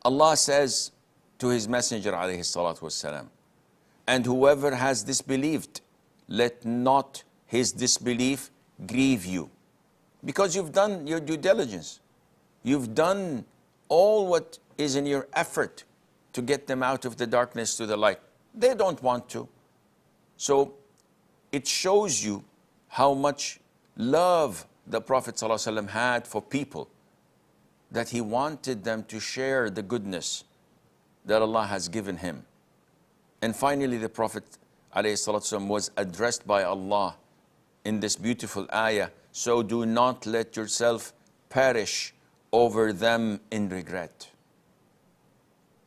Allah says to His Messenger alayhi salatu wassalam, and whoever has disbelieved, let not his disbelief grieve you. Because you've done your due diligence. You've done all what is in your effort to get them out of the darkness to the light. They don't want to. So it shows you how much love the Prophet ﷺ had for people, that he wanted them to share the goodness that Allah has given him. And finally, the Prophet ﷺ was addressed by Allah in this beautiful ayah, so do not let yourself perish over them in regret.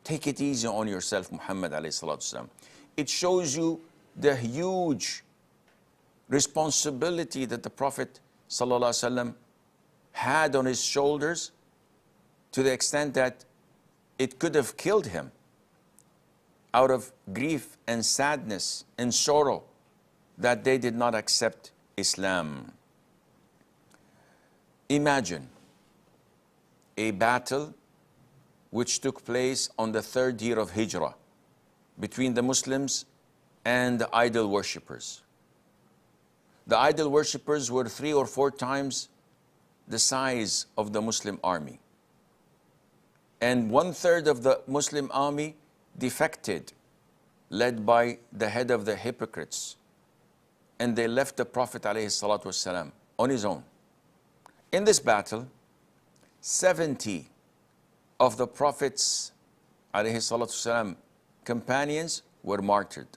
Take it easy on yourself, Muhammad ﷺ. It shows you the huge responsibility that the Prophet ﷺ had on his shoulders, to the extent that it could have killed him out of grief and sadness and sorrow that they did not accept Islam. Imagine a battle which took place on the 3rd year of Hijrah between the Muslims and the idol worshippers. The idol worshippers were 3 or 4 times the size of the Muslim army. And 1/3 of the Muslim army defected, led by the head of the hypocrites. And they left the Prophet ﷺ on his own. In this battle, 70 of the Prophet's ﷺ companions were martyred.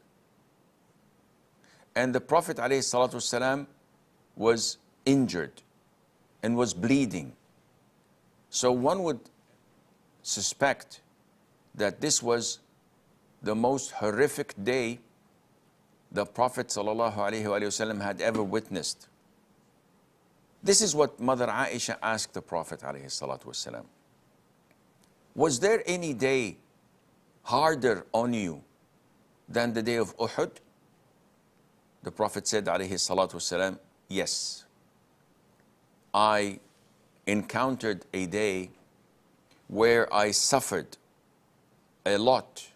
And the Prophet ﷺ was injured and was bleeding. So one would suspect that this was the most horrific day the Prophet ﷺ had ever witnessed. This is what Mother Aisha asked the Prophet ﷺ. Was there any day harder on you than the day of Uhud? The Prophet said ﷺ, yes. I encountered a day where I suffered a lot,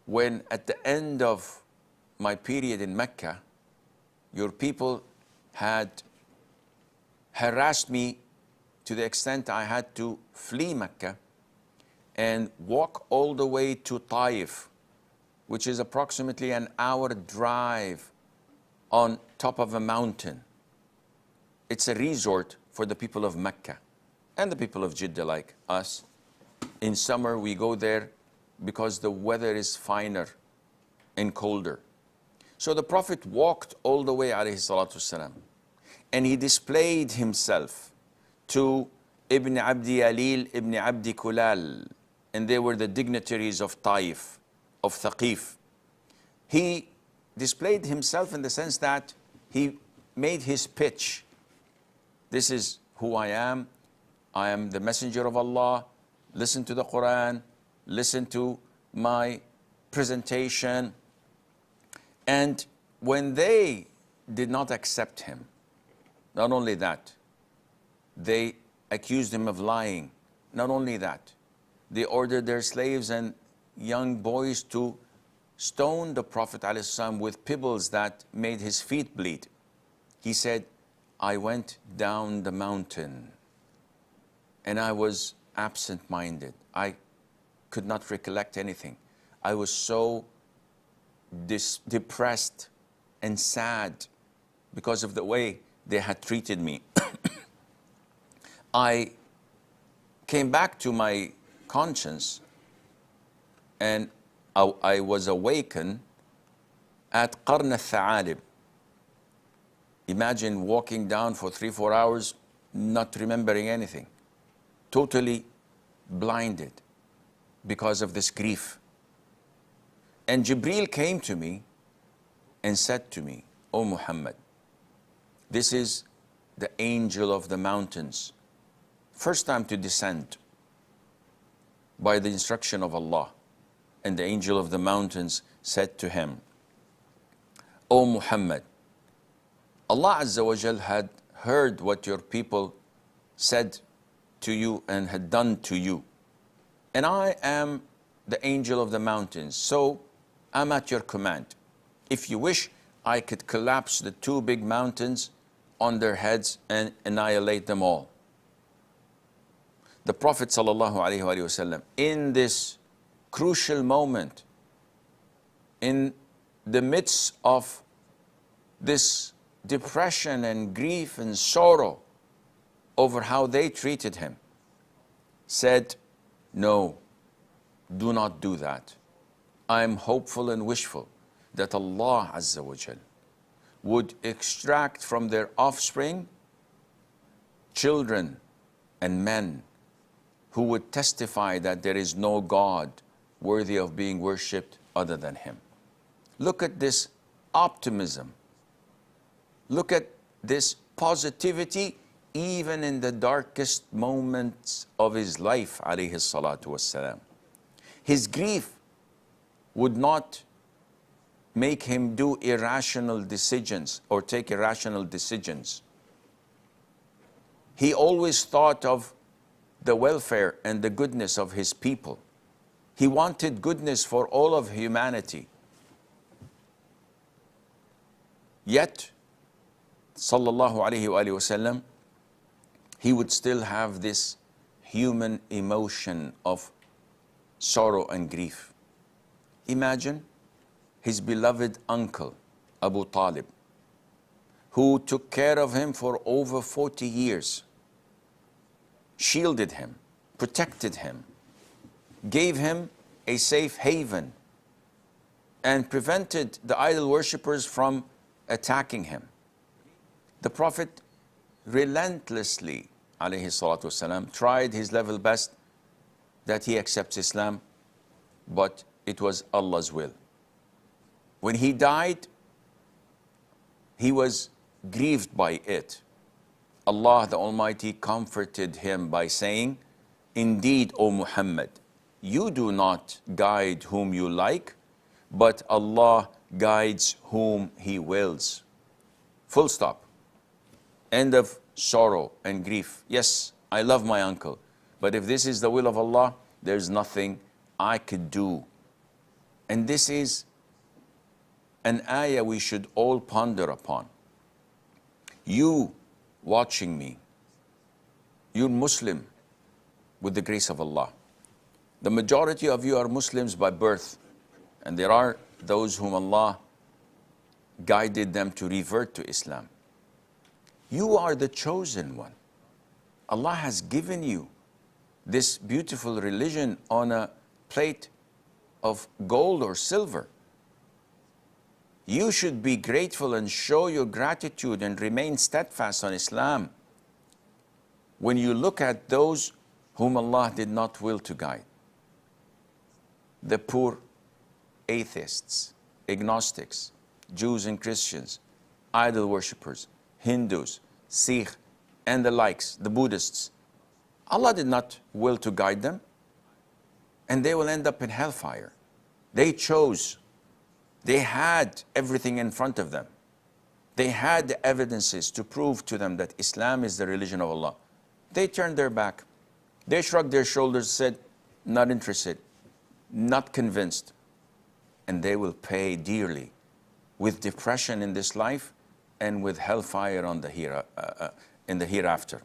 when at the end of my period in Mecca, your people had harassed me to the extent I had to flee Mecca and walk all the way to Taif, which is approximately an hour drive on top of a mountain. It's a resort for the people of Mecca and the people of Jeddah like us. In summer, we go there because the weather is finer and colder. So the Prophet walked all the way, alayhi salatu wasalam, and he displayed himself to Ibn Abdi Yalil, Ibn Abdi Kulal, and they were the dignitaries of Taif, of Thaqif. He displayed himself in the sense that he made his pitch. This is who I am the messenger of Allah, listen to the Quran, listen to my presentation. And when they did not accept him, not only that, they accused him of lying. Not only that, they ordered their slaves and young boys to stone the Prophet ﷺ with pebbles that made his feet bleed. He said, I went down the mountain and I was absent-minded. I could not recollect anything. I was so depressed and sad because of the way they had treated me. I came back to my conscience and I was awakened at Qarn al-Tha'alib. Imagine walking down for 3-4 hours, not remembering anything, totally blinded because of this grief. And Jibreel came to me and said to me, O Muhammad, this is the angel of the mountains, first time to descend by the instruction of Allah. And the angel of the mountains said to him, O Muhammad, Allah Azza wa Jal had heard what your people said to you and had done to you. and I am the angel of the mountains, so I'm at your command. If you wish, I could collapse the two big mountains on their heads and annihilate them all. The Prophet ﷺ, in this crucial moment, in the midst of this depression and grief and sorrow over how they treated him, said, no, do not do that. I am hopeful and wishful that Allah Azza wa Jal would extract from their offspring children and men who would testify that there is no God worthy of being worshipped other than Him. Look at this optimism. Look at this positivity even in the darkest moments of his life, alayhi salatu wassalam. His grief would not make him do irrational decisions or take irrational decisions. He always thought of the welfare and the goodness of his people. He wanted goodness for all of humanity. Yet, sallallahu alayhi wa sallam, he would still have this human emotion of sorrow and grief. Imagine his beloved uncle, Abu Talib, who took care of him for over 40 years, shielded him, protected him, gave him a safe haven, and prevented the idol worshippers from attacking him. The Prophet relentlessly, alayhi salatu wasalam, tried his level best that he accepts Islam, but it was Allah's will. When he died, he was grieved by it. Allah the Almighty comforted him by saying, indeed, O Muhammad, you do not guide whom you like, but Allah guides whom He wills. Full stop. End of sorrow and grief. Yes, I love my uncle, but if this is the will of Allah, there's nothing I could do. And this is an ayah we should all ponder upon. You watching me, you're Muslim with the grace of Allah. The majority of you are Muslims by birth, and there are those whom Allah guided them to revert to Islam. You are the chosen one. Allah has given you this beautiful religion on a plate of gold or silver. You should be grateful and show your gratitude and remain steadfast on Islam when you look at those whom Allah did not will to guide. The poor atheists, agnostics, Jews and Christians, idol worshippers, Hindus, Sikh, and the likes, the Buddhists. Allah did not will to guide them, and they will end up in hellfire. They chose. They had everything in front of them. They had the evidences to prove to them that Islam is the religion of Allah. They turned their back. They shrugged their shoulders, said, not interested, not convinced. And they will pay dearly with depression in this life and with hellfire on the in the hereafter.